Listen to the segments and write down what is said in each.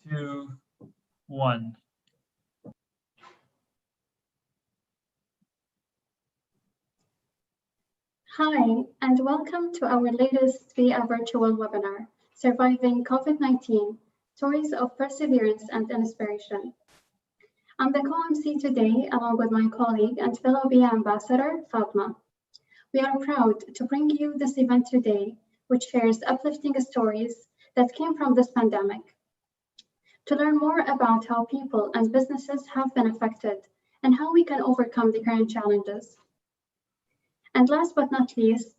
2, 1. Hi, and welcome to our latest via virtual webinar, Surviving COVID-19, Stories of Perseverance and Inspiration. I'm the co-MC today, along with my colleague and fellow BIA ambassador, Fatma. We are proud to bring you this event today, which shares uplifting stories that came from this pandemic. To learn more about how people and businesses have been affected and how we can overcome the current challenges. And last but not least,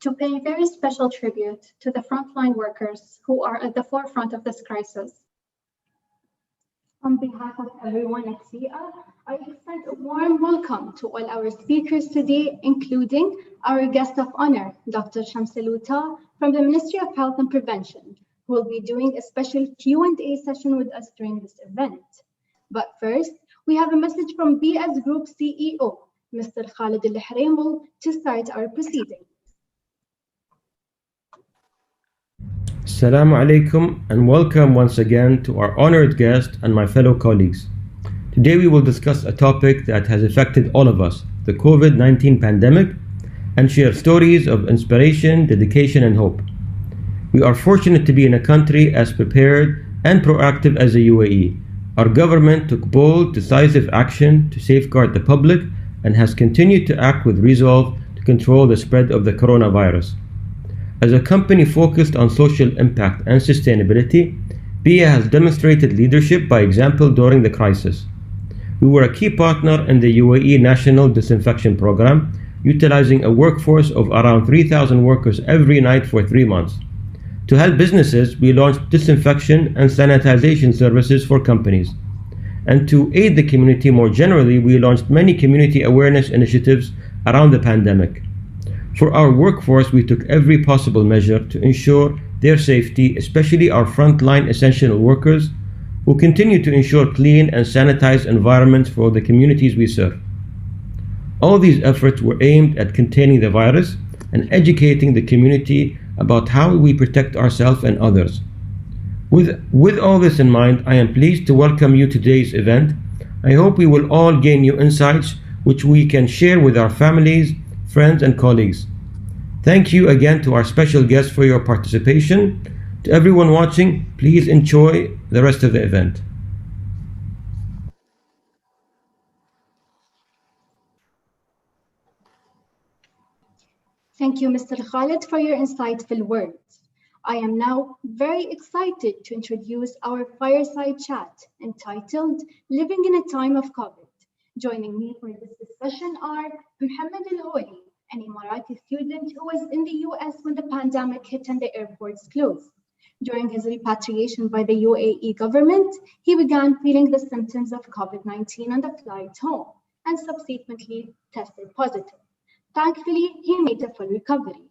to pay very special tribute to the frontline workers who are at the forefront of this crisis. On behalf of everyone at SIA, I extend a warm welcome to all our speakers today, including our guest of honor, Dr. Shamsaluta from the Ministry of Health and Prevention, who will be doing a special Q&A session with us during this event. But first, we have a message from BS Group CEO, Mr. Khalid Al-Hraimul, to start our proceedings. Assalamu alaikum and welcome once again to our honored guest and my fellow colleagues. Today we will discuss a topic that has affected all of us, the COVID-19 pandemic, and share stories of inspiration, dedication and hope. We are fortunate to be in a country as prepared and proactive as the UAE. Our government took bold, decisive action to safeguard the public and has continued to act with resolve to control the spread of the coronavirus. As a company focused on social impact and sustainability, BIA has demonstrated leadership by example during the crisis. We were a key partner in the UAE National Disinfection Program, utilizing a workforce of around 3,000 workers every night for 3 months. To help businesses, we launched disinfection and sanitization services for companies. And to aid the community more generally, we launched many community awareness initiatives around the pandemic. For our workforce, we took every possible measure to ensure their safety, especially our frontline essential workers who continue to ensure clean and sanitized environments for the communities we serve. All these efforts were aimed at containing the virus and educating the community about how we protect ourselves and others. With all this in mind, I am pleased to welcome you to today's event. I hope we will all gain new insights which we can share with our families, friends and colleagues. Thank you again to our special guests for your participation. To everyone watching, please enjoy the rest of the event. Thank you, Mr. Khalid, for your insightful words. I am now very excited to introduce our fireside chat entitled Living in a Time of COVID. Joining me for this discussion are Mohammed Al-Holi, an Emirati student who was in the US when the pandemic hit and the airports closed. During his repatriation by the UAE government, he began feeling the symptoms of COVID-19 on the flight home and subsequently tested positive. Thankfully, he made a full recovery.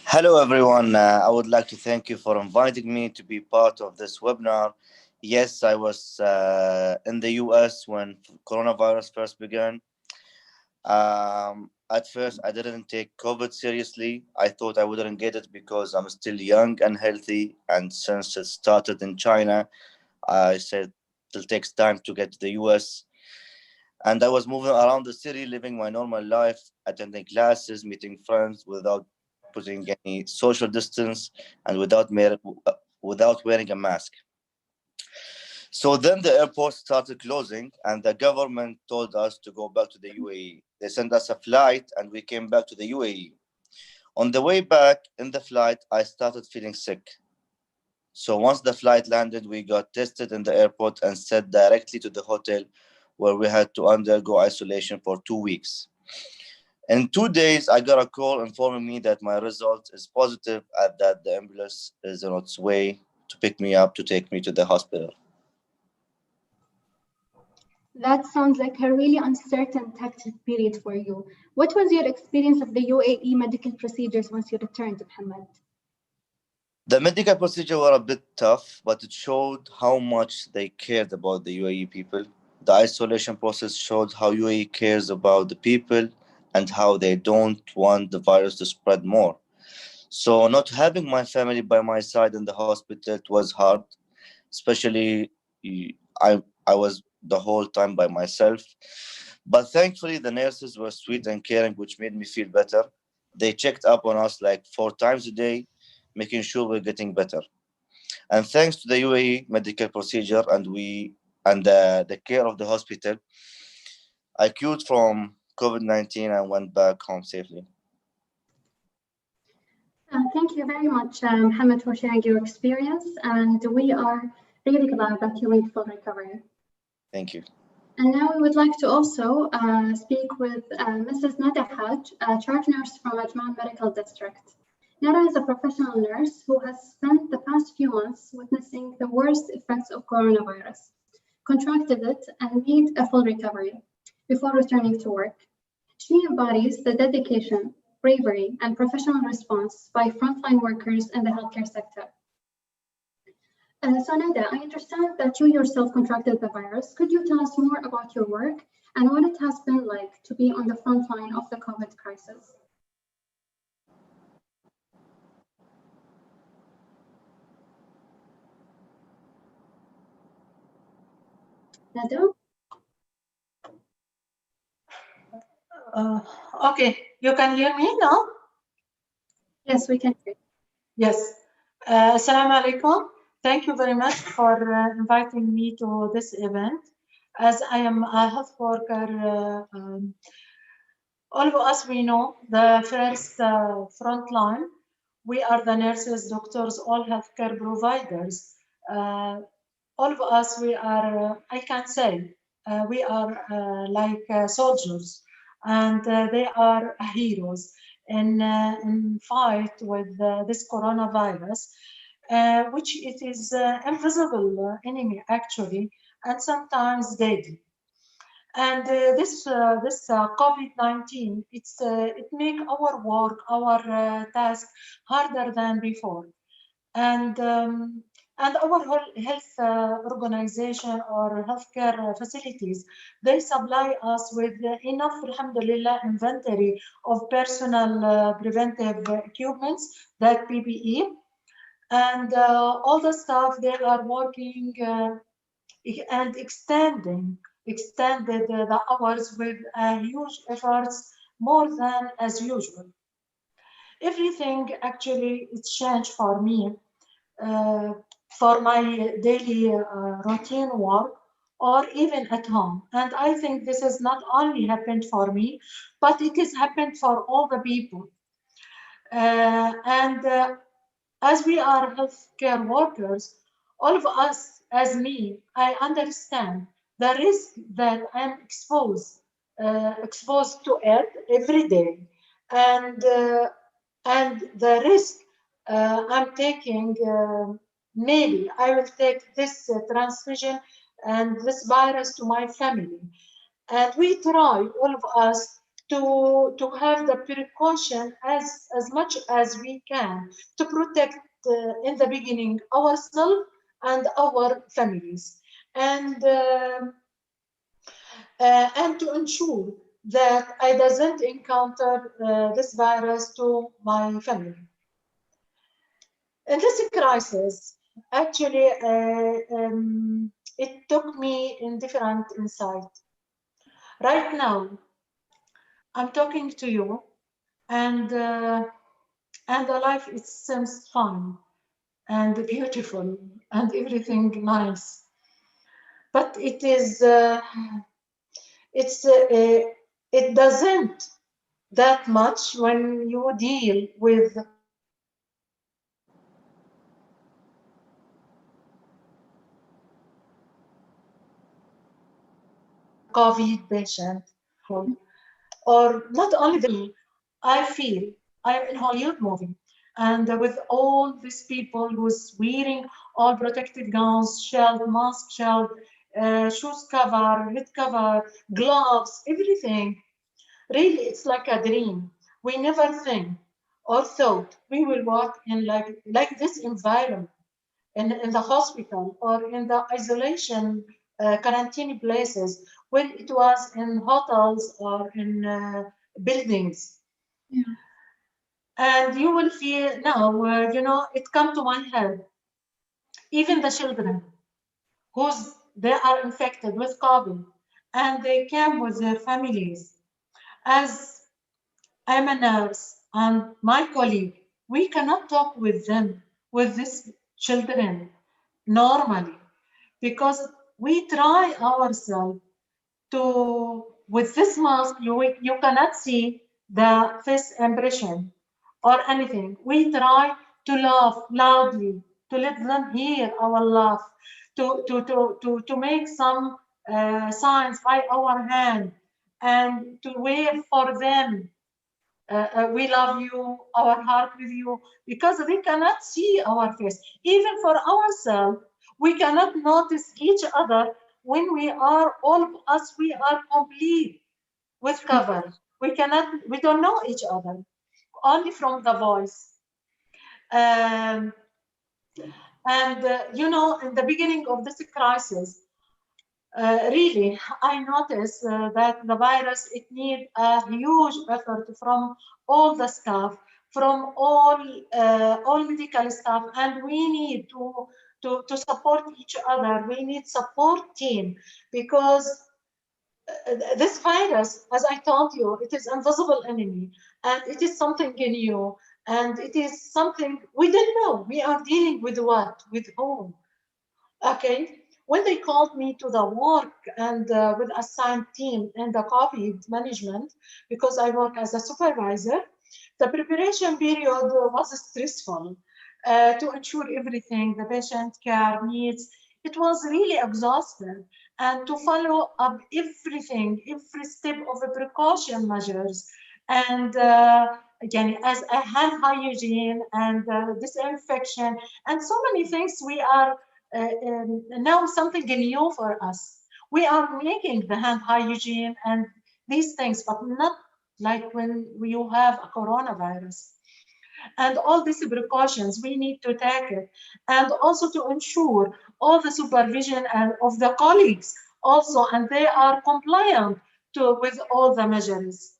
Hello, everyone. I would like to thank you for inviting me to be part of this webinar. Yes, I was in the US when coronavirus first began. At first, I didn't take COVID seriously. I thought I wouldn't get it because I'm still young and healthy. And since it started in China, I said it takes time to get to the US. And I was moving around the city, living my normal life, attending classes, meeting friends without putting any social distance and without wearing a mask. So then the airport started closing and the government told us to go back to the UAE. They sent us a flight and we came back to the UAE. On the way back in the flight, I started feeling sick. So once the flight landed, we got tested in the airport and sent directly to the hotel where we had to undergo isolation for 2 weeks. In 2 days, I got a call informing me that my result is positive and that the ambulance is on its way to pick me up to take me to the hospital. That sounds like a really uncertain hectic period for you. What was your experience of the UAE medical procedures once you returned, Mohammed? The medical procedures were a bit tough, but it showed how much they cared about the UAE people. The isolation process showed how UAE cares about the people and how they don't want the virus to spread more. So not having my family by my side in the hospital, it was hard, especially I was the whole time by myself. But thankfully, the nurses were sweet and caring, which made me feel better. They checked up on us like 4 times a day, making sure we're getting better. And thanks to the UAE medical procedure and the care of the hospital, I cured from COVID-19 and went back home safely. Thank you very much, Mohammed, for sharing your experience. And we are really glad that you made full recovery. Thank you. And now we would like to also speak with Mrs. Nada Haj, a charge nurse from Ajman Medical District. Nada is a professional nurse who has spent the past few months witnessing the worst effects of coronavirus, contracted it, and made a full recovery before returning to work. She embodies the dedication, bravery, and professional response by frontline workers in the healthcare sector. So Nada, I understand that you yourself contracted the virus. Could you tell us more about your work and what it has been like to be on the front line of the COVID crisis? Nada? Okay, you can hear me now? Yes, we can hear you. Yes. Assalamu alaikum. Thank you very much for inviting me to this event. As I am a health worker, all of us, we know the first front line. We are the nurses, doctors, all healthcare providers. All of us, we are, I can say, we are like soldiers, and they are heroes in fight with this coronavirus, which it is invisible enemy actually, and sometimes deadly. And this COVID-19, it make our work, our task harder than before, and our whole health organization or healthcare facilities, they supply us with enough, alhamdulillah, inventory of personal preventive equipments, that PPE, and all the staff, they are working and extended the hours with huge efforts, more than as usual. Everything actually it's changed for me, uh, for my daily routine work, or even at home. And I think this has not only happened for me, but it has happened for all the people. And as we are healthcare workers, all of us, as me, I understand the risk that I'm exposed to it every day, and the risk I'm taking. Maybe I will take this transmission and this virus to my family, and we try, all of us, to have the precaution as much as we can to protect in the beginning ourselves and our families, and to ensure that I doesn't encounter this virus to my family. In this crisis, actually, it took me in different insight. Right now, I'm talking to you, and the life, it seems fun and beautiful and everything nice, but it is it doesn't that much when you deal with COVID patient, or not only me. I feel I'm in Hollywood movie, and with all these people who's wearing all protective gowns, shield, mask, shield, shoes cover, head cover, gloves, everything. Really, it's like a dream. We never think or thought we will work in like this environment in the hospital or in the isolation quarantine places, when it was in hotels or in buildings. Yeah. And you will feel now, it come to my head. Even the children they are infected with COVID and they came with their families. As I'm a nurse and my colleague, we cannot talk with them, with these children normally, because we try ourselves to, with this mask, you cannot see the face impression or anything. We try to laugh loudly, to let them hear our laugh, to make some signs by our hand and to wave for them. We love you, our heart with you, because they cannot see our face. Even for ourselves, we cannot notice each other when we are, all of us, we are complete with cover. We don't know each other, only from the voice. And in the beginning of this crisis, really, I noticed that the virus, it needs a huge effort from all the staff, from all medical staff, and we need to support each other. We need support team, because this virus, as I told you, it is invisible enemy, and it is something new, and it is something we don't know. We are dealing with what? With whom? Okay. When they called me to the work and with assigned team in the COVID management, because I work as a supervisor, the preparation period was stressful to ensure everything the patient care needs. It was really exhausting, and to follow up everything, every step of the precaution measures, and again, as a hand hygiene and disinfection, and so many things. We are now something new for us. We are making the hand hygiene and these things, but not like when you have a coronavirus. And all these precautions, we need to take it. And also to ensure all the supervision and of the colleagues also, and they are compliant with all the measures.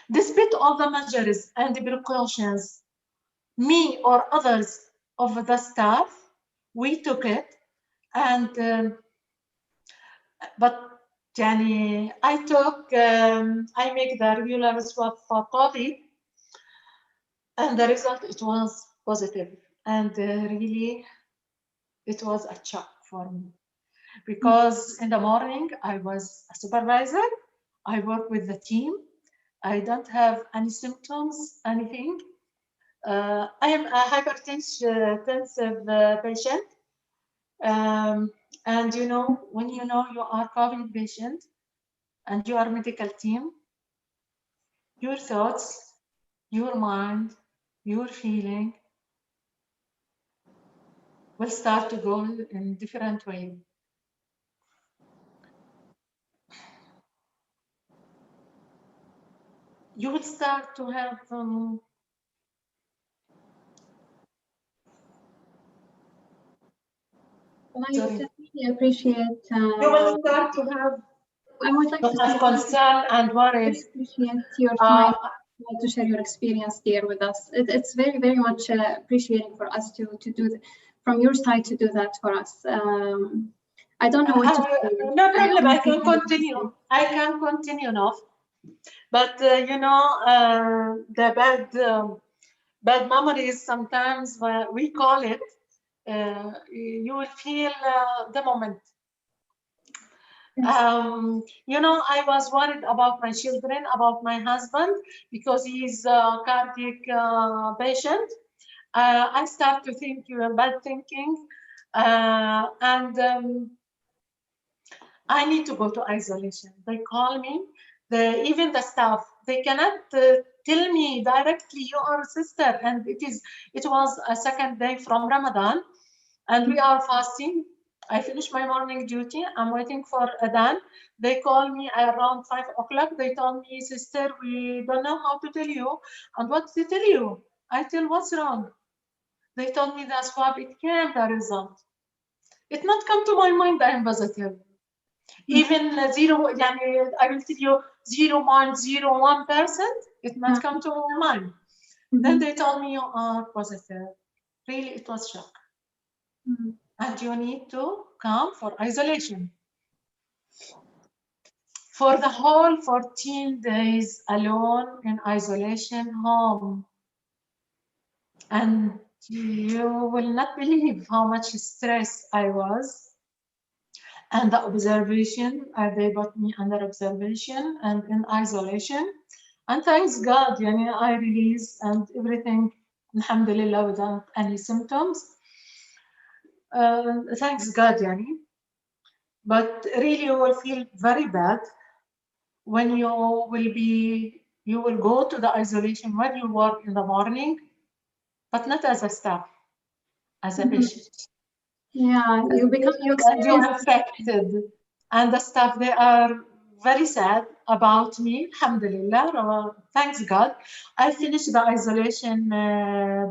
Despite all the measures and the precautions, me or others of the staff, we took it. And but يعني, I make the regular swab for COVID, and the result, it was positive, and really it was a shock for me, because in the morning I was a supervisor, I work with the team, I don't have any symptoms, anything. I am a hypertensive patient. And when you are COVID patient and you are medical team, your thoughts, your mind, your feeling will start to go in different way. You will start to have I definitely appreciate. You will start to have. I would like to say concern and worries. I appreciate your time to share your experience here with us. It's very, very much appreciating for us to do from your side to do that for us. I don't know what to say. No problem. I can continue. I can continue now. But the bad memories, sometimes we call it. You will feel the moment. I was worried about my children, about my husband, because he's a cardiac patient. I start to think bad thinking, and I need to go to isolation. They call me, even the staff, they cannot tell me directly, you are a sister, and it was a second day from Ramadan, and we are fasting. I finished my morning duty. I'm waiting for Adhan. They call me around 5 o'clock. They told me, sister, we don't know how to tell you. And what to tell you? I tell, what's wrong? They told me the swab, it came, the result. It not come to my mind, I am positive. Even zero, I will tell you 0.01%, it not come to my mind. Then they told me you are positive. Really, it was shock. And you need to come for isolation. For the whole 14 days alone in isolation home. And you will not believe how much stress I was. And the observation, they put me under observation and in isolation. And thanks God, yani, I released and everything, alhamdulillah, without any symptoms. Thanks God, yani. But really, you will feel very bad when you will go to the isolation when you work in the morning, but not as a staff, as a patient. Yeah, you And you are affected. And the staff, they are very sad about me, alhamdulillah, thanks God. I finished the isolation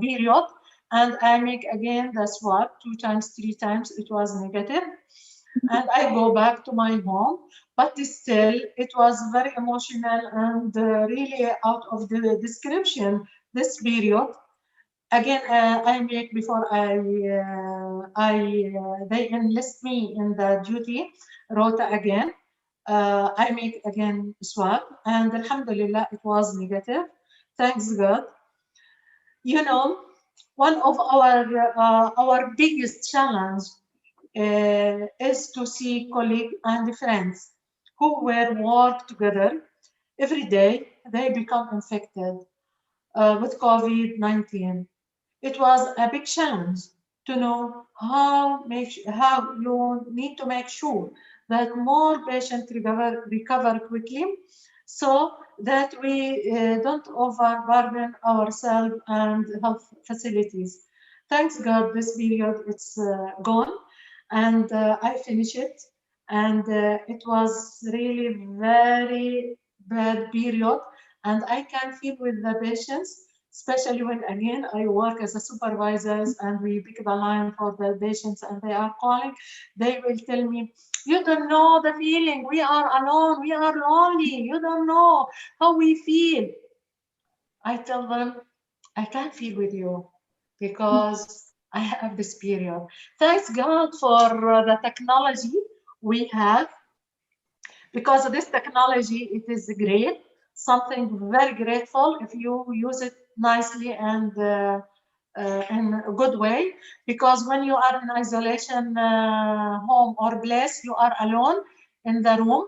period and I make again the swab 2 times, 3 times, it was negative. And I go back to my home, but still it was very emotional and really out of the description, this period. Again, I make before they enlist me in the duty rota again. I make again swab, and alhamdulillah, it was negative. Thanks God. You know, one of our biggest challenge is to see colleagues and friends who will work together every day. They become infected with COVID-19. It was a big challenge to know how you need to make sure that more patients recover quickly so that we don't overburden ourselves and health facilities. Thanks God, this period it's gone and I finished it. And it was really very bad period. And I can feel with the patients, especially when again I work as a supervisors and we pick the line for the patients and they are calling, they will tell me, you don't know the feeling, we are alone, we are lonely, you don't know how we feel. I tell them, I can't feel with you because I have this period. Thanks God for the technology we have, because of this technology, it is great, something very grateful if you use it nicely and in a good way. Because when you are in isolation home or place, you are alone in the room.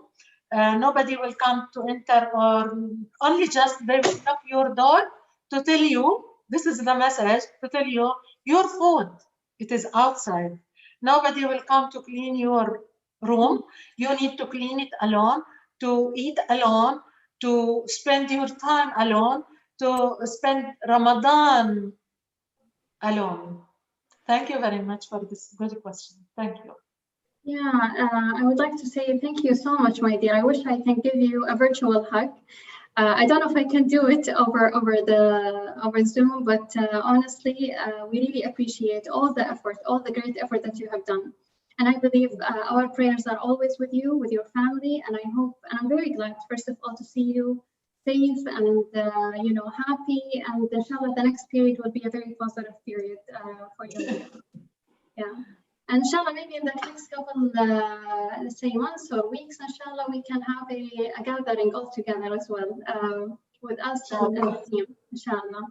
Nobody will come to enter, or only just they will knock your door to tell you, this is the message, to tell you your food, it is outside. Nobody will come to clean your room. You need to clean it alone, to eat alone, to spend your time alone, to spend Ramadan alone. Thank you very much for this good question. Thank you. Yeah, I would like to say thank you so much, my dear. I wish I can give you a virtual hug. I don't know if I can do it over Zoom, but honestly, we really appreciate all the effort, all the great effort that you have done. And I believe our prayers are always with you, with your family. And I hope, and I'm very glad, first of all, to see you safe and happy. And inshallah, the next period will be a very positive period for you. Yeah. And inshallah, maybe in the next couple, let's say months or weeks, inshallah, we can have a gathering all together as well with us and the team, inshallah.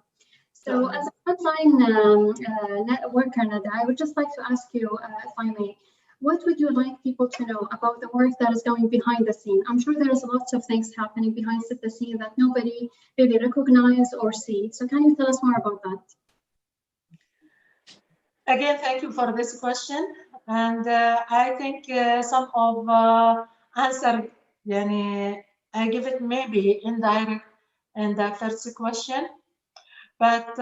So as a frontline worker, Nada, I would just like to ask you, if I may, what would you like people to know about the work that is going behind the scene? I'm sure there's lots of things happening behind the scene that nobody really recognizes or sees. So can you tell us more about that? Again, thank you for this question. And I think some of answer, I give it maybe indirect in the first question. But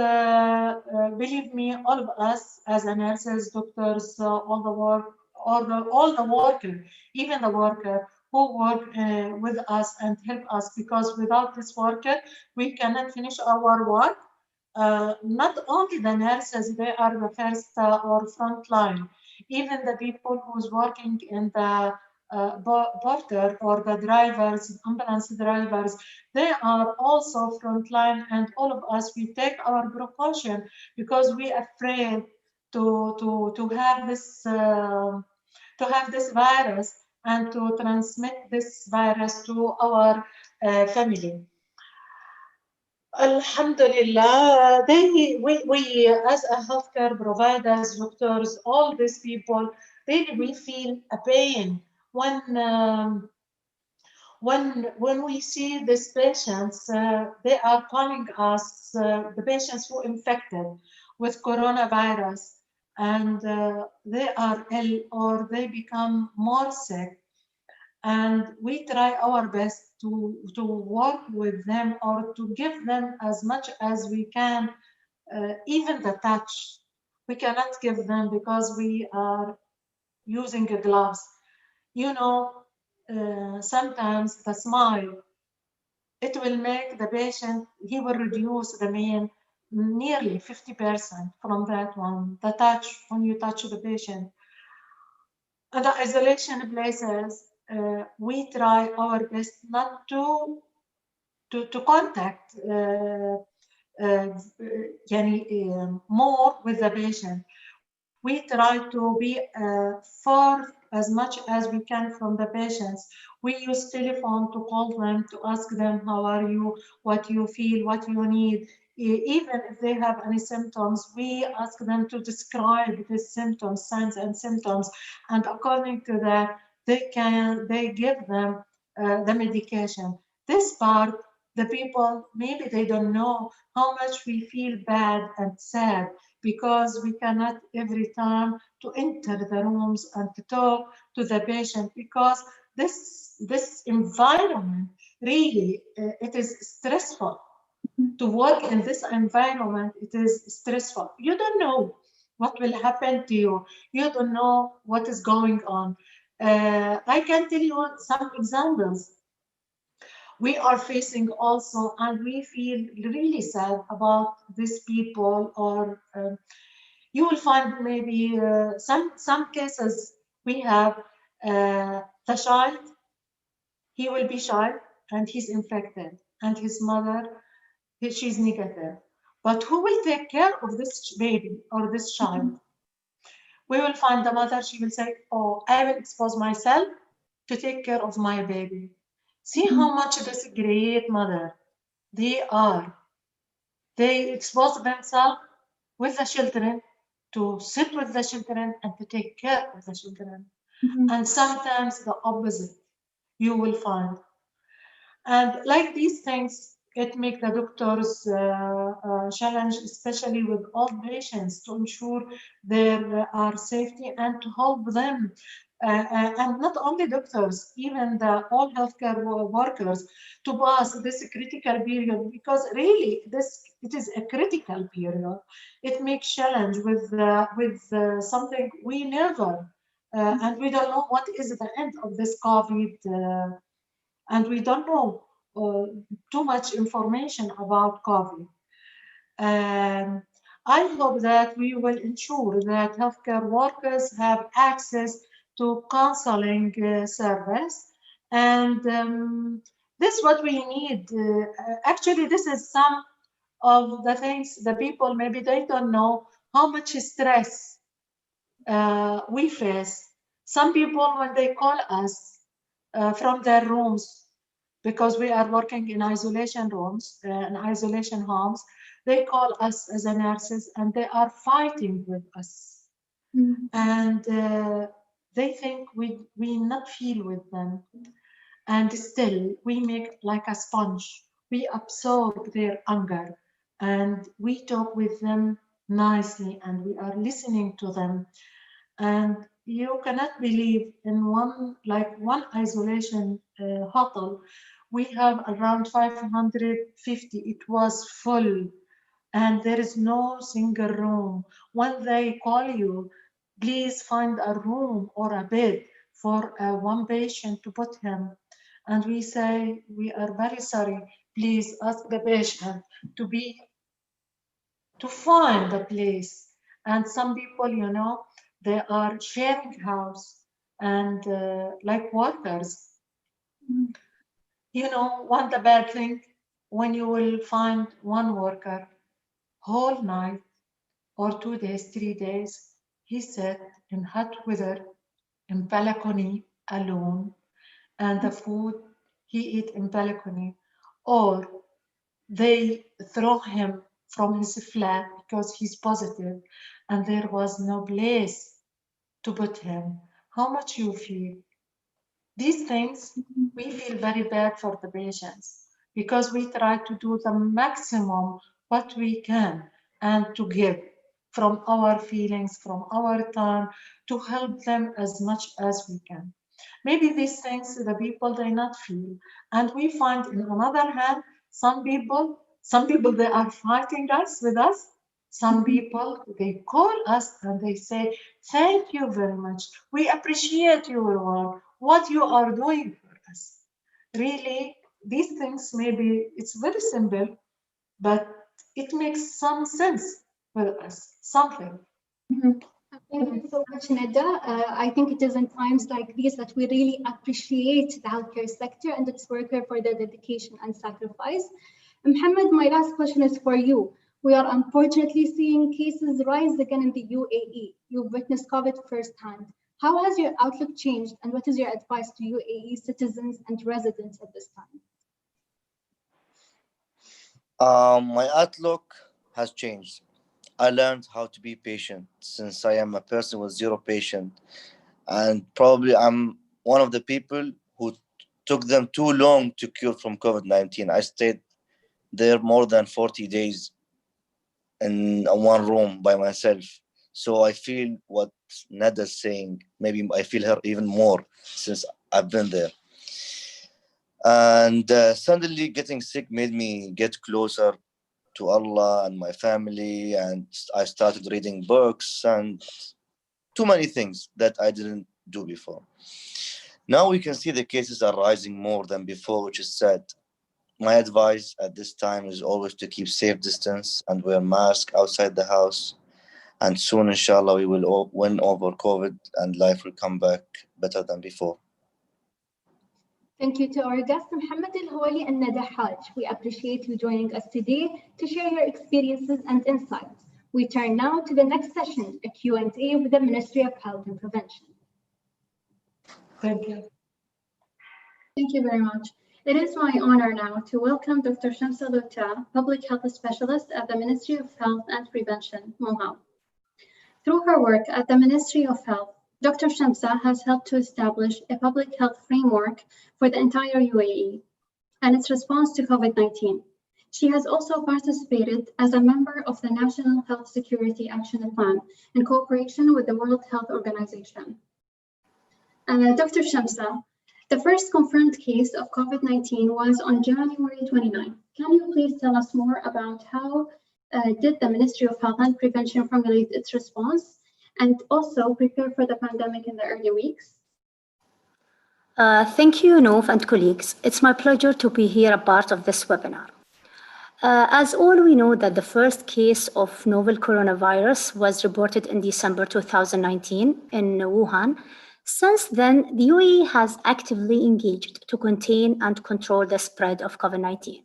believe me, all of us as nurses, doctors, all the work, all the worker, even the worker who work with us and help us, because without this worker, we cannot finish our work. Not only the nurses, they are the first or front line. Even the people who's working in the porter or the drivers, ambulance drivers, they are also frontline, and all of us, we take our precaution because we are afraid to have this virus and to transmit this virus to our family. Alhamdulillah, we as a healthcare providers, doctors, all these people, really we feel a pain when we see these patients. They are calling us the patients who infected with coronavirus, and they are ill or they become more sick. And we try our best to work with them or to give them as much as we can, even the touch. We cannot give them because we are using gloves. You know, sometimes the smile, it will make the patient, he will reduce the pain nearly 50% from that one. The touch, when you touch the patient. And the isolation places, we try our best not to contact more with the patient. We try to be far as much as we can from the patients. We use telephone to call them, to ask them how are you, what you feel, what you need. Even if they have any symptoms, we ask them to describe the symptoms, signs and symptoms, and according to that, they give them the medication. This part, the people, maybe they don't know how much we feel bad and sad, because we cannot every time to enter the rooms and to talk to the patient, because this environment really it is stressful. To work in this environment, it is stressful. You don't know what will happen to you. You don't know what is going on. I can tell you some examples. We are facing also, and we feel really sad about these people, or you will find maybe some cases we have the child, he will be shy and he's infected, and his mother, she's negative. But who will take care of this baby or this child? We will find the mother, she will say, oh, I will expose myself to take care of my baby. See how much this great mother they are. They expose themselves with the children, to sit with the children and to take care of the children. And sometimes the opposite you will find. And like these things, it makes the doctors challenge, especially with old patients, to ensure their safety and to help them. And not only doctors, even the all healthcare workers, to pass this critical period, because really it is a critical period. It makes challenge with something we never, and we don't know what is the end of this COVID. And we don't know too much information about COVID. I hope that we will ensure that healthcare workers have access to counseling service, and this is what we need. Actually, this is some of the things the people maybe they don't know how much stress we face. Some people, when they call us from their rooms, because we are working in isolation rooms, in isolation homes, they call us as a nurses and they are fighting with us. And they think we not feel with them. And still, we make like a sponge. We absorb their anger and we talk with them nicely and we are listening to them. And you cannot believe, in one isolation hotel, we have around 550. It was full and there is no single room. When they call you, please find a room or a bed for one patient to put him. And we say, we are very sorry, please ask the patient to find a place. And some people, they are sharing house, and like workers. You know, one the bad thing, when you will find one worker whole night or 2 days, 3 days, he sat in hot weather in balcony alone, and the food he eat in balcony, or they throw him from his flat because he's positive and there was no place to put him. How much you feel? These things, we feel very bad for the patients because we try to do the maximum what we can and to give from our feelings, from our time, to help them as much as we can. Maybe these things the people they not feel. And we find in another hand, some people they are fighting us with us. Some people they call us and they say, thank you very much. We appreciate your work, what you are doing for us. Really, these things maybe it's very simple, but it makes some sense with us, something. Thank you so much, Neda. I think it is in times like these that we really appreciate the healthcare sector and its worker for their dedication and sacrifice. Mohammed, my last question is for you. We are unfortunately seeing cases rise again in the UAE. You've witnessed COVID firsthand. How has your outlook changed, and what is your advice to UAE citizens and residents at this time? My outlook has changed. I learned how to be patient since I am a person with zero patience, and probably I'm one of the people who took them too long to cure from COVID-19. I stayed there more than 40 days in one room by myself. So I feel what Nada's saying. Maybe I feel her even more since I've been there. And suddenly getting sick made me get closer to Allah and my family. And I started reading books and too many things that I didn't do before. Now we can see the cases are rising more than before, which is sad. My advice at this time is always to keep safe distance and wear mask outside the house. And soon, inshallah, we will win over COVID and life will come back better than before. Thank you to our guests, Mohammed Al-Hawali and Nada Haj. We appreciate you joining us today to share your experiences and insights. We turn now to the next session, a Q&A with the Ministry of Health and Prevention. Thank you. Thank you very much. It is my honor now to welcome Dr. Shamsa Luta, Public Health Specialist at the Ministry of Health and Prevention, MOHAP. Through her work at the Ministry of Health, Dr. Shamsa has helped to establish a public health framework for the entire UAE and its response to COVID-19. She has also participated as a member of the National Health Security Action Plan in cooperation with the World Health Organization. Dr. Shamsa, the first confirmed case of COVID-19 was on January 29. Can you please tell us more about how did the Ministry of Health and Prevention formulate its response and also prepare for the pandemic in the early weeks? Thank you, Noof and colleagues. It's my pleasure to be here a part of this webinar. As all we know that the first case of novel coronavirus was reported in December 2019 in Wuhan. Since then, the UAE has actively engaged to contain and control the spread of COVID-19,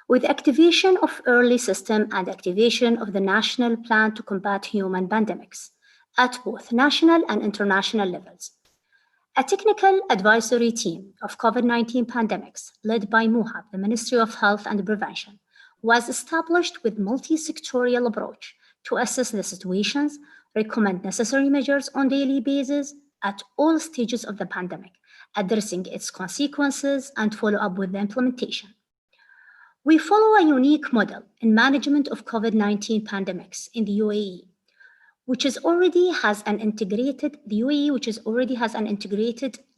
with activation of early system and activation of the National Plan to Combat Human Pandemics at both national and international levels. A technical advisory team of COVID-19 pandemics led by MOHAP, the Ministry of Health and Prevention, was established with multi-sectorial approach to assess the situations, recommend necessary measures on daily basis at all stages of the pandemic, addressing its consequences and follow up with the implementation. We follow a unique model in management of COVID-19 pandemics in the UAE, which already has an integrated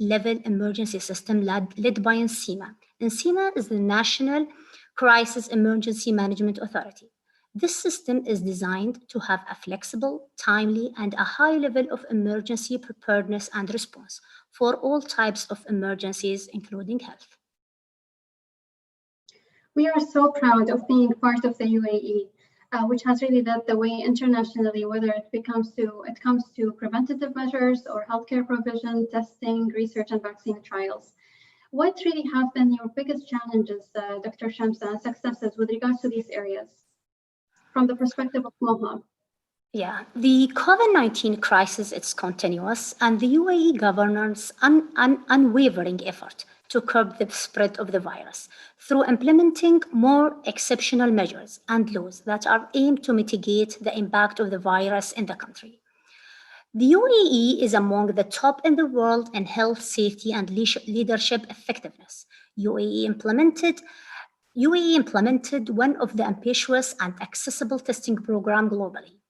level emergency system led by NCEMA. NCEMA is the National Crisis Emergency Management Authority. This system is designed to have a flexible, timely, and a high level of emergency preparedness and response for all types of emergencies, including health. We are so proud of being part of the UAE. which has really led the way internationally, whether it comes to preventative measures or healthcare provision, testing, research, and vaccine trials. What really have been your biggest challenges, Dr. Shamsa, and successes with regards to these areas from the perspective of MOHA? Yeah, the COVID-19 crisis is continuous, and the UAE government's unwavering effort to curb the spread of the virus through implementing more exceptional measures and laws that are aimed to mitigate the impact of the virus in the country. The UAE is among the top in the world in health, safety, and leadership effectiveness. UAE implemented one of the ambitious and accessible testing programs globally.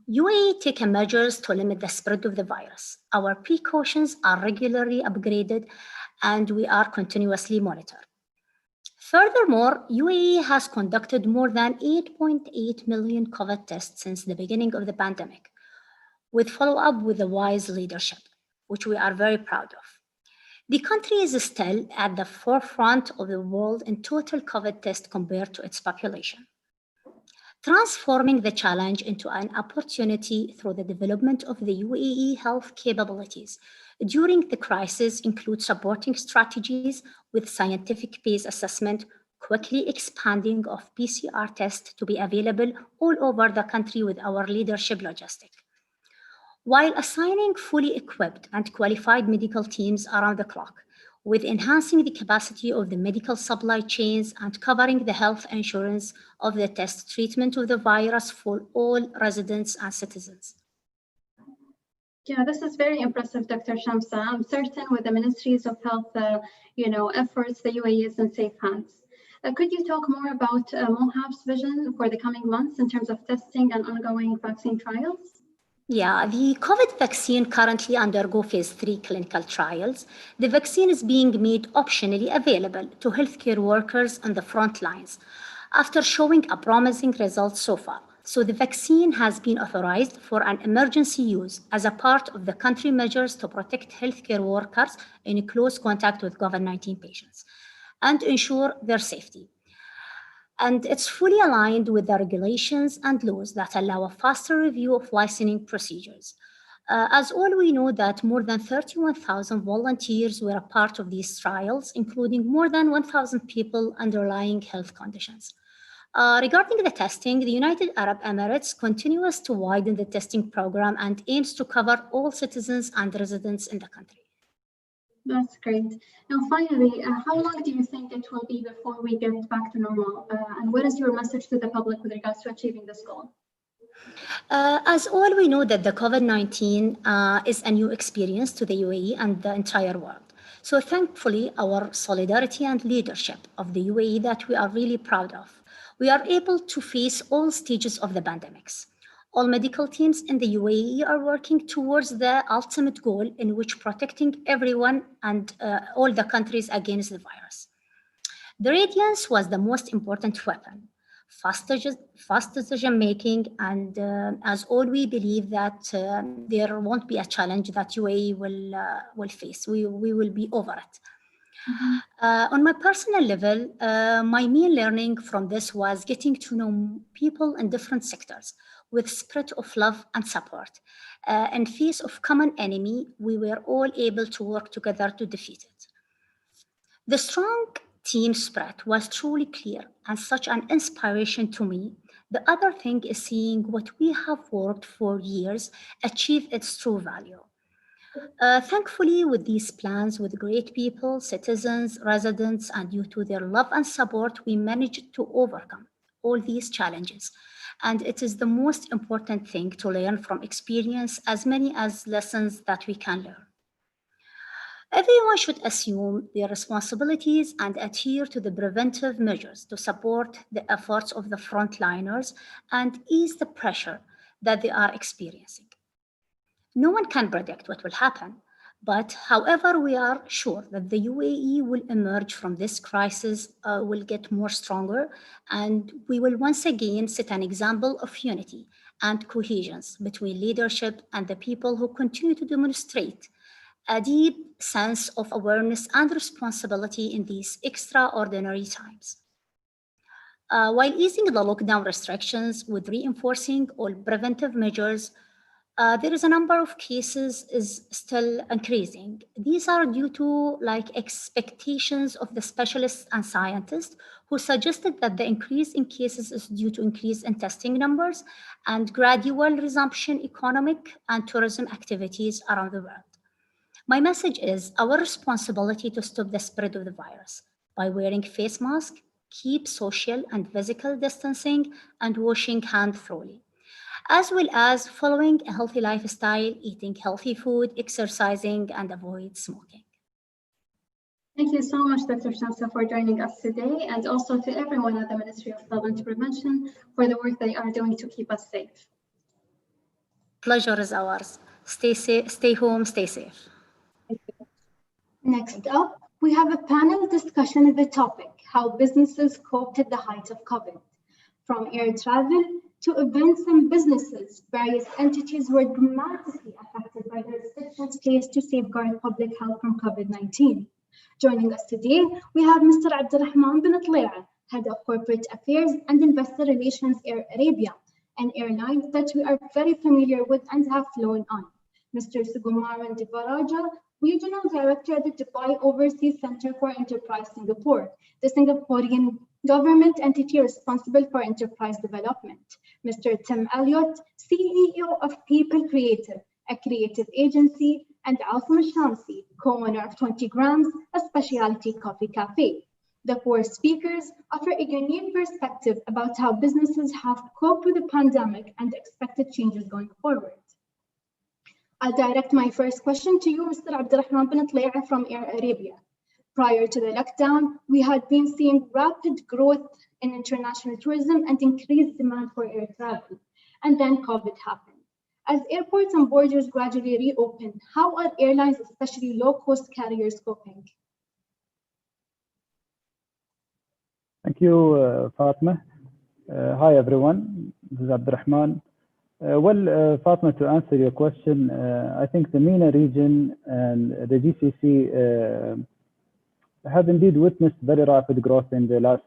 UAE taken measures to limit the spread of the virus. Our precautions are regularly upgraded and we are continuously monitored. Furthermore, UAE has conducted more than 8.8 million COVID tests since the beginning of the pandemic, with follow-up with the wise leadership, which we are very proud of. The country is still at the forefront of the world in total COVID tests compared to its population. Transforming the challenge into an opportunity through the development of the UAE health capabilities during the crisis includes supporting strategies with scientific-based assessment, quickly expanding of PCR tests to be available all over the country with our leadership logistic, while assigning fully equipped and qualified medical teams around the clock, with enhancing the capacity of the medical supply chains and covering the health insurance of the test treatment of the virus for all residents and citizens. Yeah, this is very impressive, Dr. Shamsa. I'm certain with the Ministries of Health, efforts, the UAE is in safe hands. Could you talk more about MOHAB's vision for the coming months in terms of testing and ongoing vaccine trials? Yeah, the COVID vaccine currently undergo phase 3 clinical trials. The vaccine is being made optionally available to healthcare workers on the front lines after showing a promising result so far. So the vaccine has been authorized for an emergency use as a part of the country measures to protect healthcare workers in close contact with COVID-19 patients and ensure their safety. And it's fully aligned with the regulations and laws that allow a faster review of licensing procedures. As all we know that more than 31,000 volunteers were a part of these trials, including more than 1,000 people underlying health conditions. Regarding the testing, the United Arab Emirates continues to widen the testing program and aims to cover all citizens and residents in the country. That's great. Now, finally, how long do you think it will be before we get back to normal? And what is your message to the public with regards to achieving this goal? As all we know that the COVID-19 is a new experience to the UAE and the entire world. So thankfully, our solidarity and leadership of the UAE that we are really proud of, we are able to face all stages of the pandemics. All medical teams in the UAE are working towards the ultimate goal in which protecting everyone and all the countries against the virus. The radiance was the most important weapon. Fast decision making, and as all we believe that there won't be a challenge that UAE will face. We will be over it. On my personal level, my main learning from this was getting to know people in different sectors with spirit of love and support. In face of common enemy, we were all able to work together to defeat it. The strong team spirit was truly clear and such an inspiration to me. The other thing is seeing what we have worked for years achieve its true value. Thankfully, with these plans, with great people, citizens, residents, and due to their love and support, we managed to overcome all these challenges. And it is the most important thing to learn from experience, as many as lessons that we can learn. Everyone should assume their responsibilities and adhere to the preventive measures to support the efforts of the frontliners and ease the pressure that they are experiencing. No one can predict what will happen, but however, we are sure that the UAE will emerge from this crisis, will get more stronger, and we will once again set an example of unity and cohesion between leadership and the people who continue to demonstrate a deep sense of awareness and responsibility in these extraordinary times. While easing the lockdown restrictions with reinforcing all preventive measures, there is a number of cases is still increasing. These are due to expectations of the specialists and scientists who suggested that the increase in cases is due to increase in testing numbers and gradual resumption economic and tourism activities around the world. My message is our responsibility to stop the spread of the virus by wearing face masks, keep social and physical distancing, and washing hands thoroughly, as well as following a healthy lifestyle, eating healthy food, exercising, and avoid smoking. Thank you so much, Dr. Shamsa, for joining us today, and also to everyone at the Ministry of Health and Prevention for the work they are doing to keep us safe. Pleasure is ours. Stay safe, stay home, stay safe. Next up, we have a panel discussion of the topic, how businesses coped at the height of COVID. From air travel to events and businesses, various entities were dramatically affected by the restrictions placed to safeguard public health from COVID-19. Joining us today, we have Mr. Abdurrahman bin Tla'a, Head of Corporate Affairs and Investor Relations, Air Arabia, an airline that we are very familiar with and have flown on. Mr. Sugumaran Devaraja, Regional Director at the Dubai Overseas Center for Enterprise Singapore, the Singaporean government entity responsible for enterprise development. Mr. Tim Elliott, CEO of People Creative, a creative agency, and Alfam Shamsi, co-owner of 20 Grams, a specialty coffee cafe. The four speakers offer a unique perspective about how businesses have coped with the pandemic and expected changes going forward. I'll direct my first question to you, Mr. Abdurrahman bin Tla'a from Air Arabia. Prior to the lockdown, we had been seeing rapid growth in international tourism and increased demand for air travel. And then COVID happened. As airports and borders gradually reopen, how are airlines, especially low-cost carriers, coping? Thank you, Fatma. Hi, everyone. This is Abdurrahman. Fatma, to answer your question, I think the MENA region and the GCC have indeed witnessed very rapid growth in the last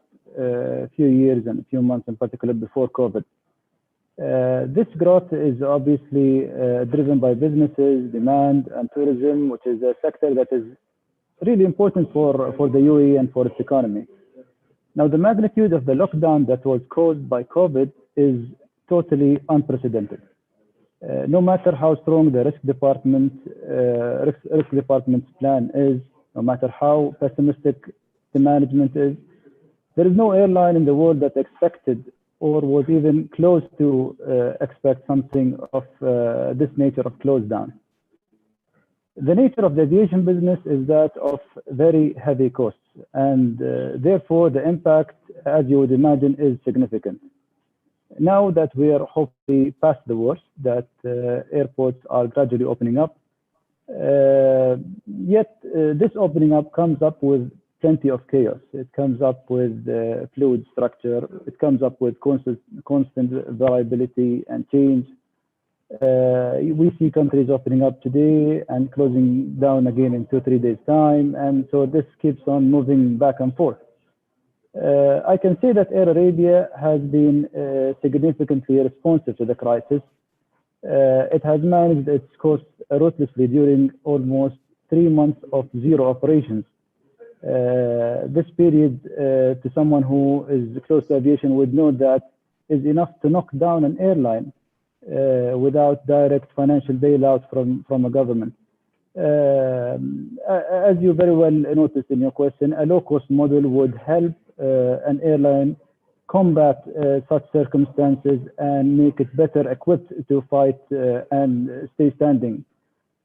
few years and a few months, in particular before COVID. This growth is obviously driven by businesses, demand, and tourism, which is a sector that is really important for the UAE and for its economy. Now, the magnitude of the lockdown that was caused by COVID is totally unprecedented. No matter how strong the risk department's plan is, no matter how pessimistic the management is, there is no airline in the world that expected or was even close to expect something of this nature of close down. The nature of the aviation business is that of very heavy costs, and therefore the impact, as you would imagine, is significant. Now that we are hopefully past the worst, that airports are gradually opening up, yet this opening up comes up with plenty of chaos. It comes up with fluid structure. It comes up with constant variability and change. We see countries opening up today and closing down again in 2-3 days' time, and so this keeps on moving back and forth. I can say that Air Arabia has been significantly responsive to the crisis. It has managed its costs ruthlessly during almost 3 months of zero operations. This period, to someone who is close to aviation would know that is enough to knock down an airline without direct financial bailout from a government. As you very well noticed in your question, a low-cost model would help an airline combat such circumstances and make it better equipped to fight and stay standing.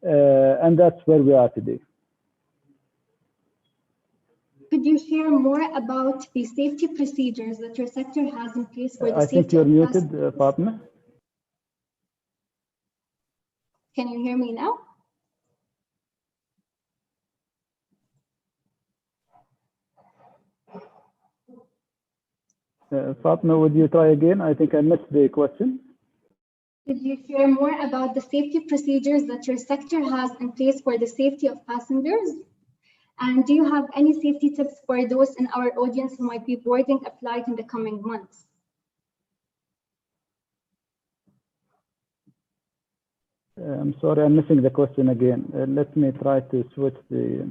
And that's where we are today. Could you share more about the safety procedures that your sector has in place for the safety? I think you're muted, Fatma. Can you hear me now? Fatma, would you try again? I think I missed the question. Could you share more about the safety procedures that your sector has in place for the safety of passengers? And do you have any safety tips for those in our audience who might be boarding a flight in the coming months? I'm sorry, I'm missing the question again. Let me try to switch the...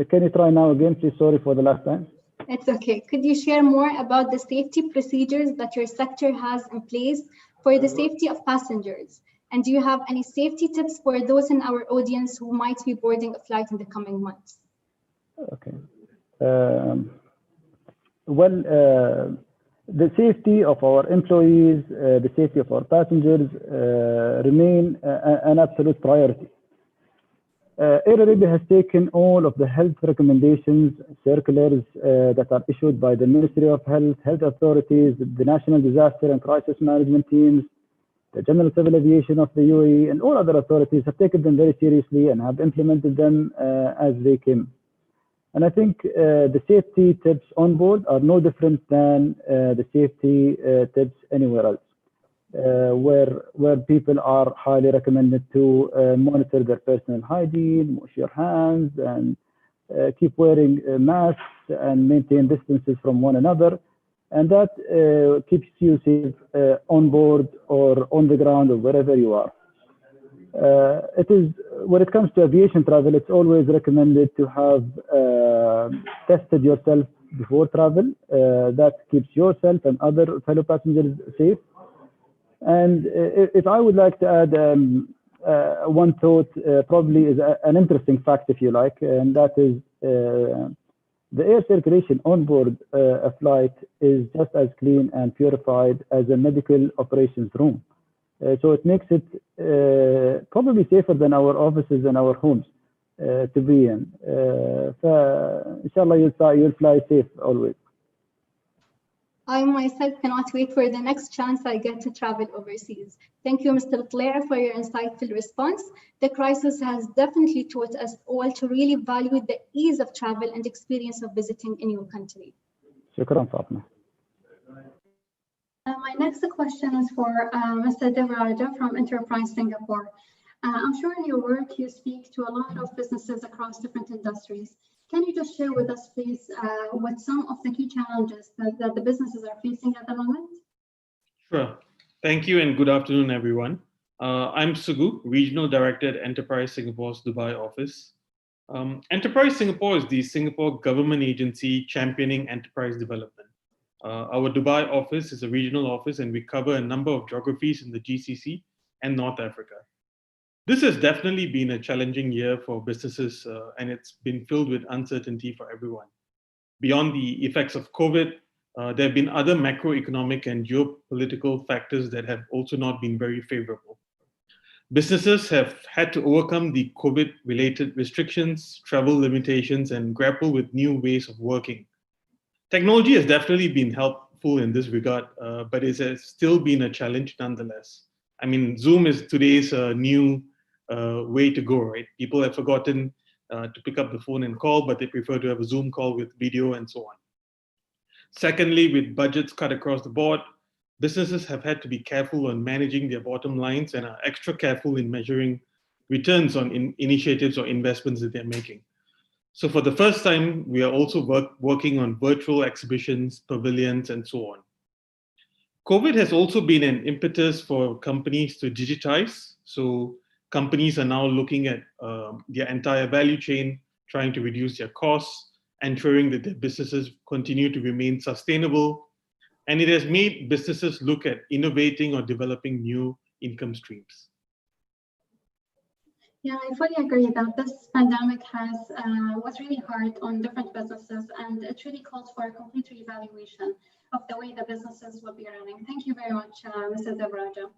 Can you try now again, please? Sorry for the last time. It's okay. Could you share more about the safety procedures that your sector has in place for the safety of passengers? And do you have any safety tips for those in our audience who might be boarding a flight in the coming months? Okay. The safety of our employees, the safety of our passengers remain an absolute priority. Air Arabia has taken all of the health recommendations, circulars that are issued by the Ministry of Health, health authorities, the National Disaster and Crisis Management teams, the General Civil Aviation of the UAE, and all other authorities have taken them very seriously and have implemented them as they came. And I think the safety tips on board are no different than the safety tips anywhere else, where people are highly recommended to monitor their personal hygiene, wash your hands, and keep wearing masks and maintain distances from one another. And that keeps you safe on board or on the ground or wherever you are. When it comes to aviation travel, it's always recommended to have tested yourself before travel. That keeps yourself and other fellow passengers safe. And if I would like to add one thought, probably is an interesting fact, if you like, and that is the air circulation on board a flight is just as clean and purified as a medical operations room. So it makes it probably safer than our offices and our homes to be in. Inshallah, you'll fly safe always. I myself cannot wait for the next chance I get to travel overseas. Thank you, Mr. Tlair, for your insightful response. The crisis has definitely taught us all to really value the ease of travel and experience of visiting a new country. Shukran, Fatma. My next question is for Mr. Devaraja from Enterprise Singapore. I'm sure in your work you speak to a lot of businesses across different industries. Can you just share with us, please, what some of the key challenges that the businesses are facing at the moment? Sure. Thank you and good afternoon, everyone. I'm Sugu, Regional Director at Enterprise Singapore's Dubai office. Enterprise Singapore is the Singapore government agency championing enterprise development. Our Dubai office is a regional office and we cover a number of geographies in the GCC and North Africa. This has definitely been a challenging year for businesses and it's been filled with uncertainty for everyone. Beyond the effects of COVID, there have been other macroeconomic and geopolitical factors that have also not been very favorable. Businesses have had to overcome the COVID-related restrictions, travel limitations, and grapple with new ways of working. Technology has definitely been helpful in this regard, but it has still been a challenge nonetheless. I mean, Zoom is today's new way to go, right? People have forgotten to pick up the phone and call, but they prefer to have a Zoom call with video and so on. Secondly, with budgets cut across the board, businesses have had to be careful on managing their bottom lines and are extra careful in measuring returns on initiatives or investments that they're making. So for the first time, we are also working on virtual exhibitions, pavilions, and so on. COVID has also been an impetus for companies to digitize. So companies are now looking at their entire value chain, trying to reduce their costs, ensuring that their businesses continue to remain sustainable. And it has made businesses look at innovating or developing new income streams. Yeah, I fully agree that this pandemic was really hard on different businesses, and it really calls for a complete reevaluation of the way the businesses will be running. Thank you very much, Mr. Devaraja.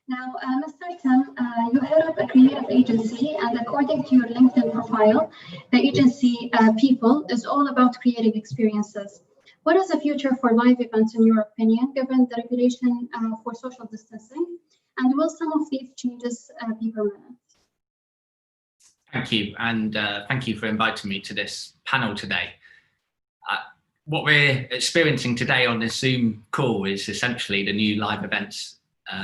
Now, Mr. Tim, you head up a creative agency, and according to your LinkedIn profile, the agency People is all about creating experiences. What is the future for live events, in your opinion, given the regulation for social distancing? And will some of these changes be permanent? Thank you, and thank you for inviting me to this panel today. What we're experiencing today on this Zoom call is essentially the new live events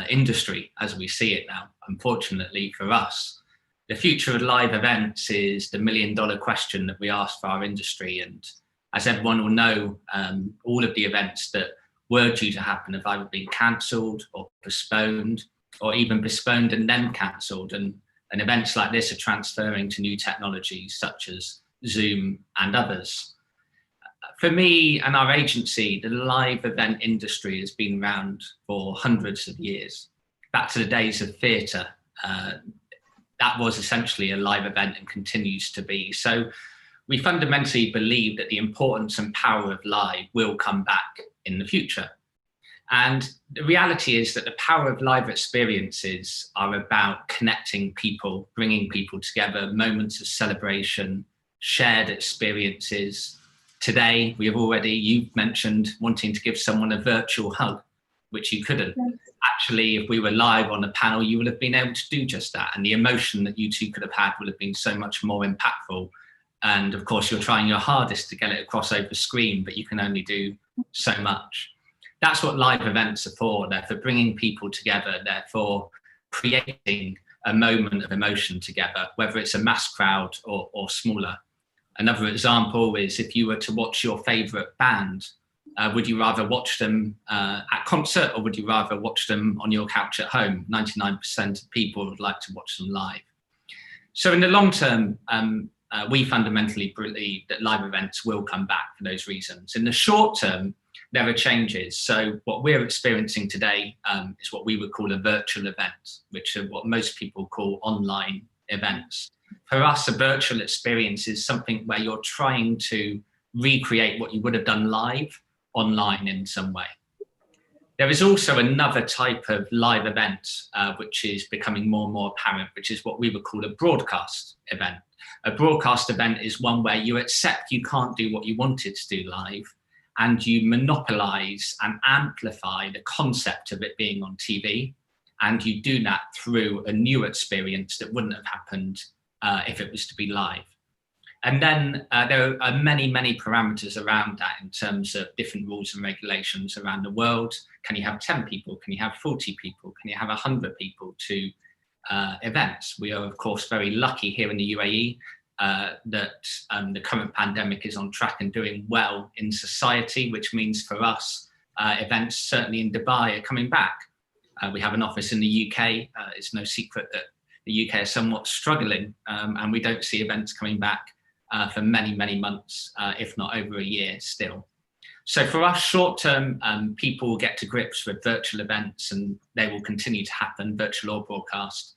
industry as we see it now. unfortunately for us. The future of live events is the million-dollar question that we ask for our industry. And as everyone will know, all of the events that were due to happen have either been cancelled or postponed, or even postponed and then cancelled. And events like this are transferring to new technologies such as Zoom and others. For me and our agency, the live event industry has been around for hundreds of years. Back to the days of theatre, that was essentially a live event and continues to be. So we fundamentally believe that the importance and power of live will come back in the future. And the reality is that the power of live experiences are about connecting people, bringing people together, moments of celebration, shared experiences. Today, you've mentioned wanting to give someone a virtual hug, which you couldn't. Actually, if we were live on a panel, you would have been able to do just that. And the emotion that you two could have had would have been so much more impactful. And of course, you're trying your hardest to get it across over screen, but you can only do so much. That's what live events are for. They're for bringing people together. They're for creating a moment of emotion together, whether it's a mass crowd or smaller. Another example is if you were to watch your favorite band, would you rather watch them at concert or would you rather watch them on your couch at home? 99% of people would like to watch them live. So in the long term, we fundamentally believe that live events will come back for those reasons. In the short term, there are changes. So what we're experiencing today is what we would call a virtual event, which are what most people call online events. For us, a virtual experience is something where you're trying to recreate what you would have done live online in some way. There is also another type of live event, which is becoming more and more apparent, which is what we would call a broadcast event. A broadcast event is one where you accept you can't do what you wanted to do live, and you monopolize and amplify the concept of it being on TV. And you do that through a new experience that wouldn't have happened if it was to be live. And then there are many, many parameters around that in terms of different rules and regulations around the world. Can you have 10 people? Can you have 40 people? Can you have 100 people to events? We are, of course, very lucky here in the UAE that the current pandemic is on track and doing well in society, which means for us, events certainly in Dubai are coming back. We have an office in the UK. It's no secret that the UK is somewhat struggling and we don't see events coming back for many, many months, if not over a year still. So for us, short term, people will get to grips with virtual events and they will continue to happen, virtual or broadcast.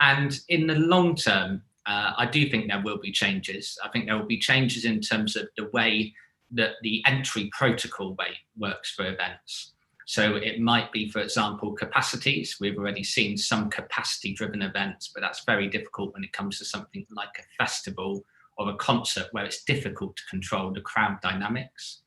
And in the long term, I do think there will be changes. I think there will be changes in terms of the way that the entry protocol way works for events. So it might be, for example, capacities. We've already seen some capacity-driven events, but that's very difficult when it comes to something like a festival or a concert where it's difficult to control the crowd dynamics.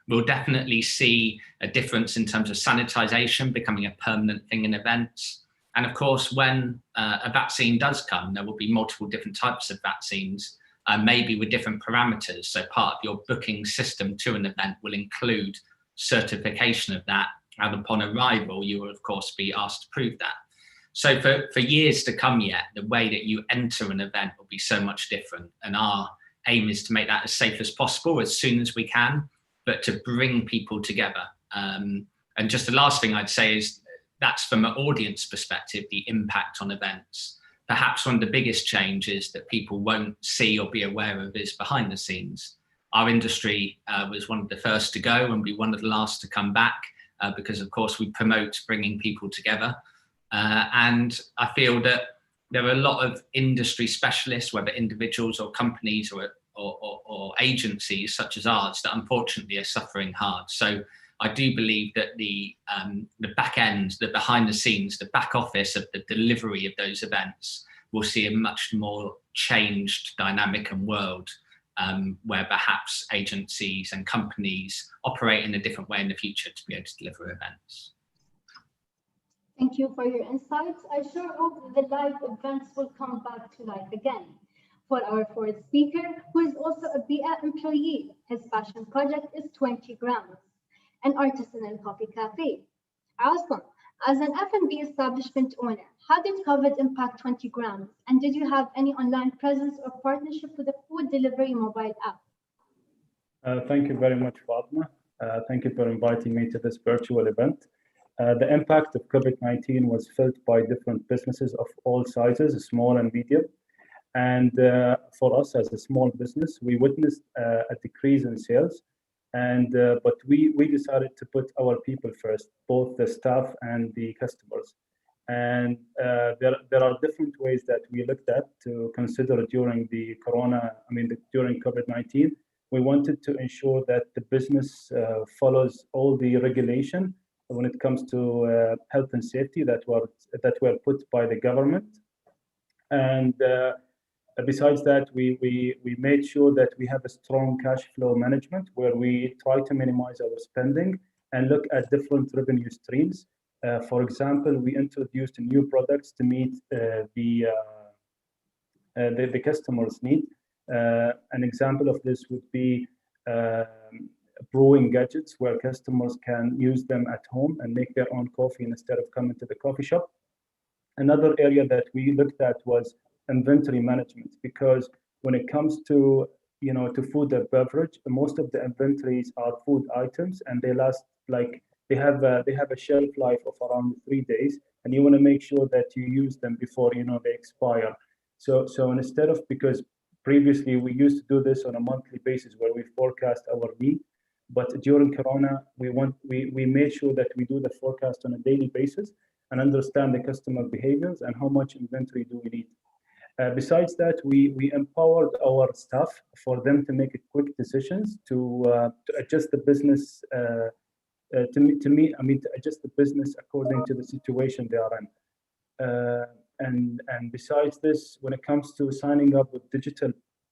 We'll definitely see a difference in terms of sanitization becoming a permanent thing in events. And of course, when a vaccine does come, there will be multiple different types of vaccines, maybe with different parameters. So part of your booking system to an event will include certification of that. And upon arrival, you will, of course, be asked to prove that. So for years to come yet, the way that you enter an event will be so much different. And our aim is to make that as safe as possible as soon as we can, but to bring people together. And just the last thing I'd say is that's from an audience perspective, the impact on events. Perhaps one of the biggest changes that people won't see or be aware of is behind the scenes. Our industry was one of the first to go and be one of the last to come back. Because of course we promote bringing people together. And I feel that there are a lot of industry specialists, whether individuals or companies or agencies such as ours, that unfortunately are suffering hard. So I do believe that the back end, the behind the scenes, the back office of the delivery of those events will see a much more changed dynamic and world. Where perhaps agencies and companies operate in a different way in the future to be able to deliver events. Thank you for your insights. I sure hope the live events will come back to life again. For our fourth speaker, who is also a BIA employee, his passion project is 20 grams, an artisanal coffee cafe. عاصم, As an F&B establishment owner, how did COVID impact 20 grams? And did you have any online presence or partnership with a food delivery mobile app? Thank you very much, Fatma. Thank you for inviting me to this virtual event. The impact of COVID-19 was felt by different businesses of all sizes, small and medium. And for us as a small business, we witnessed a decrease in sales. But we decided to put our people first, both the staff and the customers. And there are different ways that we looked at to consider during the during COVID-19. We wanted to ensure that the business follows all the regulation when it comes to health and safety that were put by the government. And besides that, we made sure that we have a strong cash flow management where we try to minimize our spending and look at different revenue streams. For example, we introduced new products to meet the customer's need. An example of this would be brewing gadgets where customers can use them at home and make their own coffee instead of coming to the coffee shop. Another area that we looked at was inventory management, because when it comes to food and beverage, most of the inventories are food items and they last they have a shelf life of around 3 days, and you want to make sure that you use them before they expire. So instead of, because previously we used to do this on a monthly basis where we forecast our need, but during Corona we made sure that we do the forecast on a daily basis and understand the customer behaviors and how much inventory do we need. Besides that, we empowered our staff for them to make quick decisions to adjust the business to adjust the business according to the situation they are in. And besides this, when it comes to signing up with digital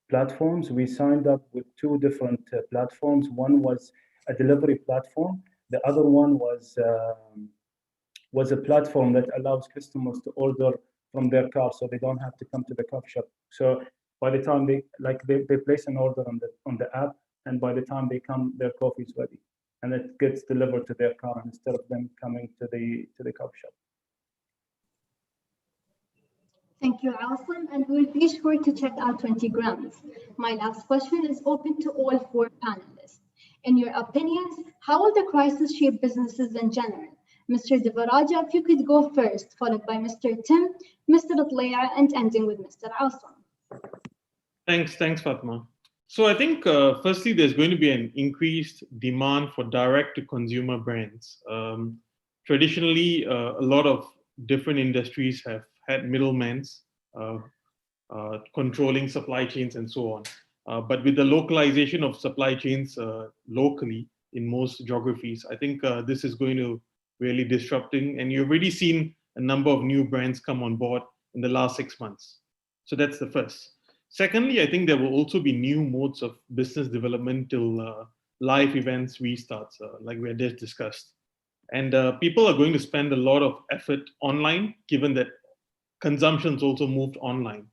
platforms, we signed up with 2 different platforms. One was a delivery platform. The other one was a platform that allows customers to order from their car, so they don't have to come to the coffee shop. So by the time they place an order on the app, and by the time they come, their coffee is ready, and it gets delivered to their car instead of them coming to the coffee shop. Thank you, Alison, and we'll be sure to check out 20 grams. My last question is open to all 4 panelists. In your opinions, how will the crisis shape businesses in general? Mr. Devaraja, if you could go first, followed by Mr. Tim, Mr. Atleya, and ending with Mr. Alson. Thanks, Fatma. So I think, firstly, there's going to be an increased demand for direct-to-consumer brands. Traditionally, a lot of different industries have had middlemen controlling supply chains and so on. But with the localization of supply chains locally in most geographies, I think this is going to really disrupting. And you've already seen a number of new brands come on board in the last 6 months. So that's the first. Secondly, I think there will also be new modes of business development till live events restarts, like we had just discussed. And people are going to spend a lot of effort online, given that consumption's also moved online.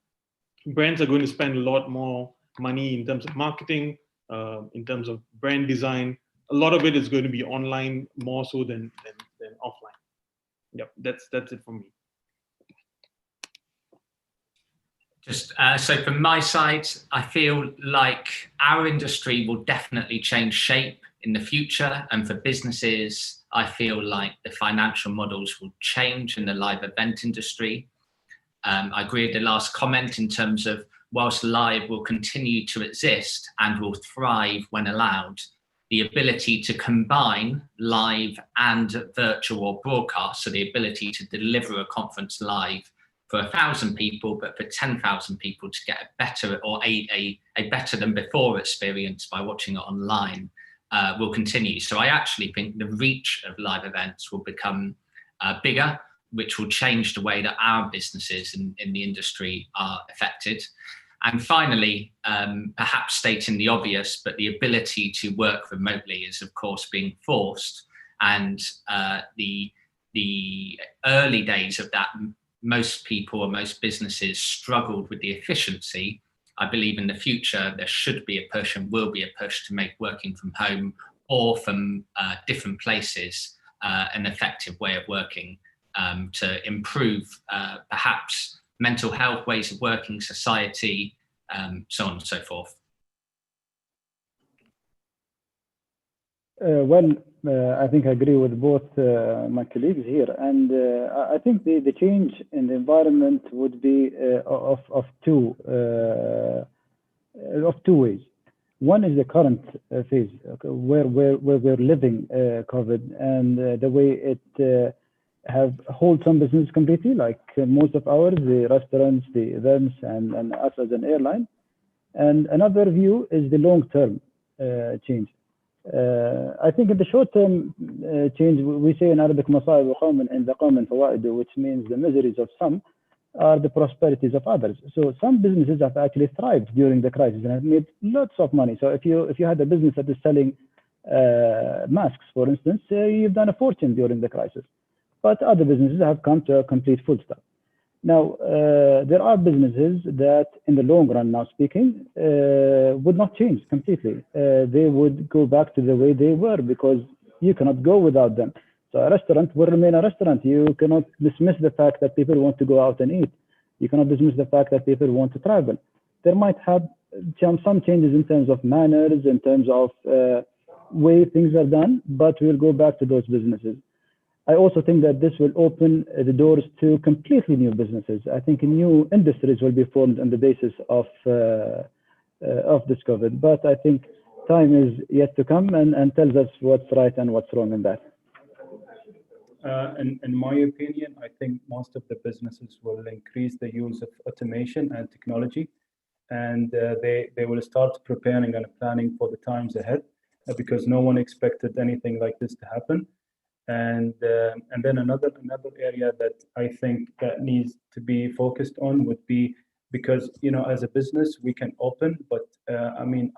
Brands are going to spend a lot more money in terms of marketing, in terms of brand design. A lot of it is going to be online more so than offline. Yep, that's it for me. Just so from my side, I feel like our industry will definitely change shape in the future, and for businesses, I feel like the financial models will change in the live event industry. I agree with the last comment in terms of whilst live will continue to exist and will thrive when allowed, the ability to combine live and virtual broadcast, so the ability to deliver a conference live for 1,000 people, but for 10,000 people to get a better or a better than before experience by watching it online will continue. So I actually think the reach of live events will become bigger, which will change the way that our businesses in the industry are affected. And finally, perhaps stating the obvious, but the ability to work remotely is of course being forced. And the early days of that, most people or most businesses struggled with the efficiency. I believe in the future, there should be a push and will be a push to make working from home or from different places an effective way of working to improve perhaps mental health, ways of working, society, so on and so forth? I think I agree with both my colleagues here, and I think the change in the environment would be of two ways. One is the current phase where we're living COVID, and the way it have hold some business completely, like most of ours, the restaurants, the events, and us as an airline. And another view is the long-term change. I think in the short-term change, we say in Arabic, مصائب قوم عند قوم فوائد, which means the miseries of some are the prosperities of others. So some businesses have actually thrived during the crisis and have made lots of money. So if you had a business that is selling masks, for instance, you've done a fortune during the crisis. But other businesses have come to a complete full stop. Now, there are businesses that in the long run, now speaking, would not change completely. They would go back to the way they were because you cannot go without them. So a restaurant will remain a restaurant. You cannot dismiss the fact that people want to go out and eat. You cannot dismiss the fact that people want to travel. There might have some changes in terms of manners, in terms of way things are done, but we'll go back to those businesses. I also think that this will open the doors to completely new businesses. I think new industries will be formed on the basis of this COVID. But I think time is yet to come and tells us what's right and what's wrong in that. In my opinion, I think most of the businesses will increase the use of automation and technology, and they will start preparing and planning for the times ahead because no one expected anything like this to happen. And then another area that I think that needs to be focused on would be, because as a business we can open, but I mean,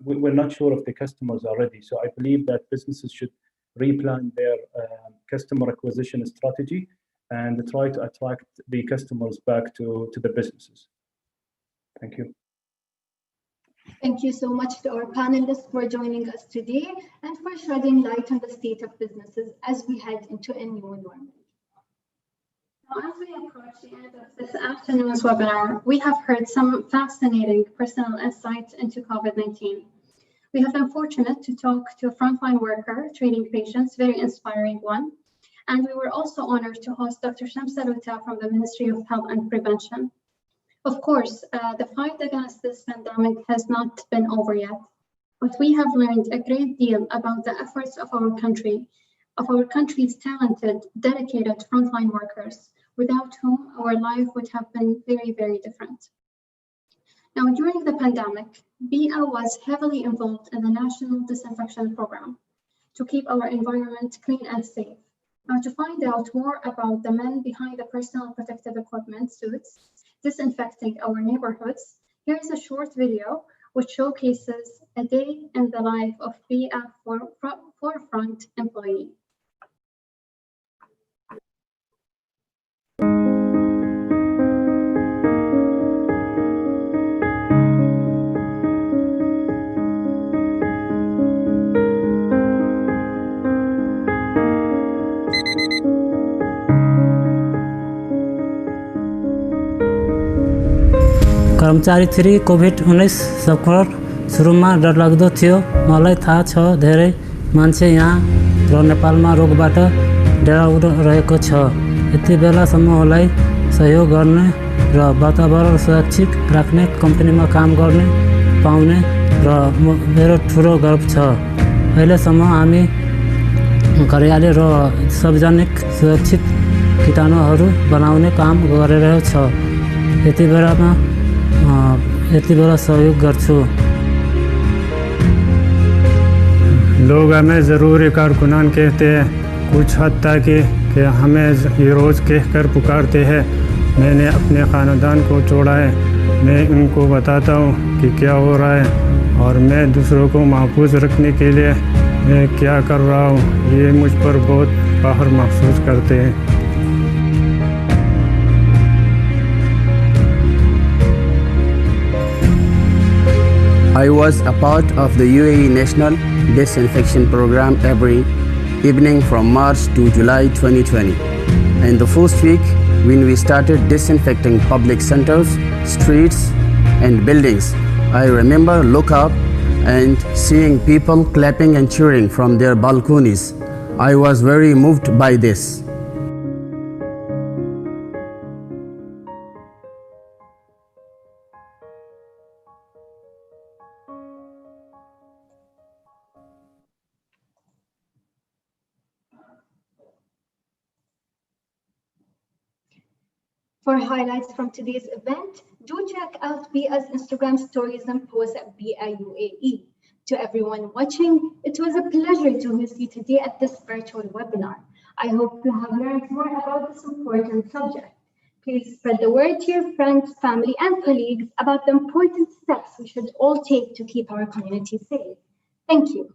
we're not sure if the customers are ready. So I believe that businesses should replan their customer acquisition strategy and try to attract the customers back to the businesses. Thank you. Thank you so much to our panelists for joining us today and for shedding light on the state of businesses as we head into a new normal. Now, as we approach the end of this afternoon's webinar, we have heard some fascinating personal insights into COVID-19. We have been fortunate to talk to a frontline worker treating patients, very inspiring one. And we were also honored to host Dr. Shamsa Luta from the Ministry of Health and Prevention. Of course, the fight against this pandemic has not been over yet, but we have learned a great deal about the efforts of our country, of our country's talented, dedicated frontline workers, without whom our life would have been very, very different. Now, during the pandemic, BIA was heavily involved in the National Disinfection Program to keep our environment clean and safe. Now, to find out more about the men behind the personal protective equipment suits disinfecting our neighborhoods, here's a short video which showcases a day in the life of BIA forefront employee. कर्मचारी 3 COVID-19 संक्रमण सुरुमा डरलाग्दो थियो। मलाई थाहा छ धेरै मान्छे यहाँ र नेपालमा रोगबाट डराइरहेको छ। यति बेलासम्मलाई सहयोग गर्ने र वातावरण सुरक्षित राख्ने कम्पनीमा काम गर्ने पाउने र मेरो ठुलो गर्व छ। अहिलेसम्म हामी कार्यालय र सार्वजनिक सुरक्षित कीटाणुहरू बनाउने काम गरिरहेको छ। यति बेला सहयोग गर्छु। लोग हमें ज़रूरी कारकुनान कहते हैं, कुछ हद तक कि हमें ये रोज़ कहकर पुकारते हैं। मैंने अपने ख़ानदान को छोड़ा है, मैं उनको बताता हूँ कि क्या हो रहा है और मैं दूसरों को महफूज रखने के लिए मैं क्या कर रहा हूँ। ये मुझ पर बहुत फ़ख्र महसूस करते हैं। I was a part of the UAE National Disinfection Program every evening from March to July 2020. In the first week, when we started disinfecting public centers, streets, and buildings, I remember looking up and seeing people clapping and cheering from their balconies. I was very moved by this. For highlights from today's event, do check out BIA's Instagram stories and posts at BIUAE. To everyone watching, it was a pleasure to host you today at this virtual webinar. I hope you have learned more about this important subject. Please spread the word to your friends, family, and colleagues about the important steps we should all take to keep our community safe. Thank you.